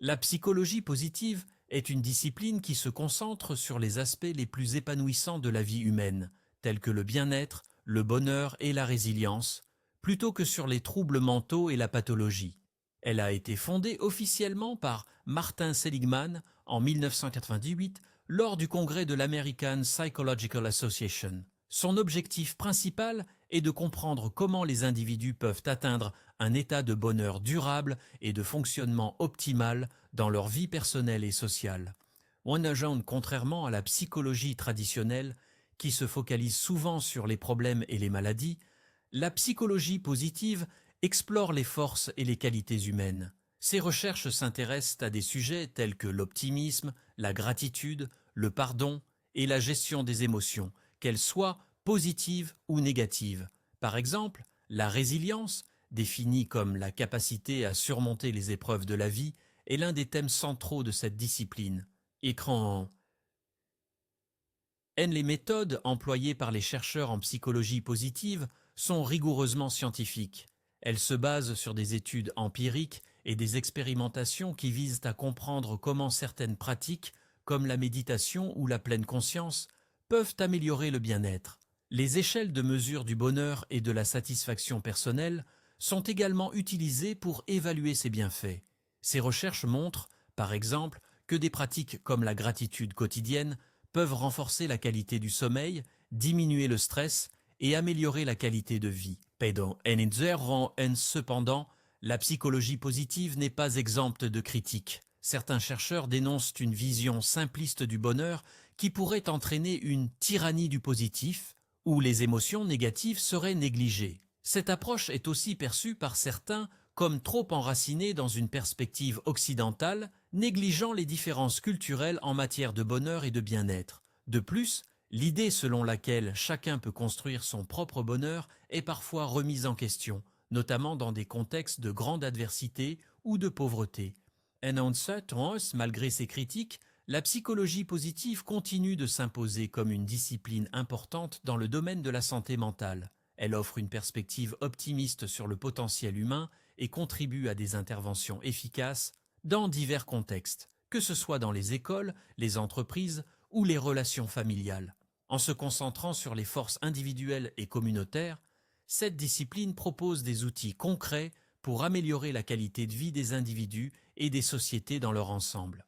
La psychologie positive est une discipline qui se concentre sur les aspects les plus épanouissants de la vie humaine, tels que le bien-être, le bonheur et la résilience, plutôt que sur les troubles mentaux et la pathologie. Elle a été fondée officiellement par Martin Seligman en 1998 lors du congrès de l'American Psychological Association. Son objectif principal est de comprendre comment les individus peuvent atteindre un état de bonheur durable et de fonctionnement optimal dans leur vie personnelle et sociale. Contrairement à la psychologie traditionnelle, qui se focalise souvent sur les problèmes et les maladies, la psychologie positive explore les forces et les qualités humaines. Ses recherches s'intéressent à des sujets tels que l'optimisme, la gratitude, le pardon et la gestion des émotions, qu'elles soient positives ou négatives. Par exemple, la résilience, définie comme la capacité à surmonter les épreuves de la vie, est l'un des thèmes centraux de cette discipline. Écran N. Les méthodes employées par les chercheurs en psychologie positive sont rigoureusement scientifiques. Elles se basent sur des études empiriques et des expérimentations qui visent à comprendre comment certaines pratiques, comme la méditation ou la pleine conscience, peuvent améliorer le bien-être. Les échelles de mesure du bonheur et de la satisfaction personnelle sont également utilisées pour évaluer ces bienfaits. Ces recherches montrent, par exemple, que des pratiques comme la gratitude quotidienne peuvent renforcer la qualité du sommeil, diminuer le stress et améliorer la qualité de vie. Cependant, la psychologie positive n'est pas exempte de critiques. Certains chercheurs dénoncent une vision simpliste du bonheur qui pourrait entraîner une tyrannie du positif, où les émotions négatives seraient négligées. Cette approche est aussi perçue par certains comme trop enracinée dans une perspective occidentale, négligeant les différences culturelles en matière de bonheur et de bien-être. De plus, l'idée selon laquelle chacun peut construire son propre bonheur est parfois remise en question, notamment dans des contextes de grande adversité ou de pauvreté. Malgré ces critiques, la psychologie positive continue de s'imposer comme une discipline importante dans le domaine de la santé mentale. Elle offre une perspective optimiste sur le potentiel humain et contribue à des interventions efficaces dans divers contextes, que ce soit dans les écoles, les entreprises ou les relations familiales. En se concentrant sur les forces individuelles et communautaires, cette discipline propose des outils concrets pour améliorer la qualité de vie des individus et des sociétés dans leur ensemble.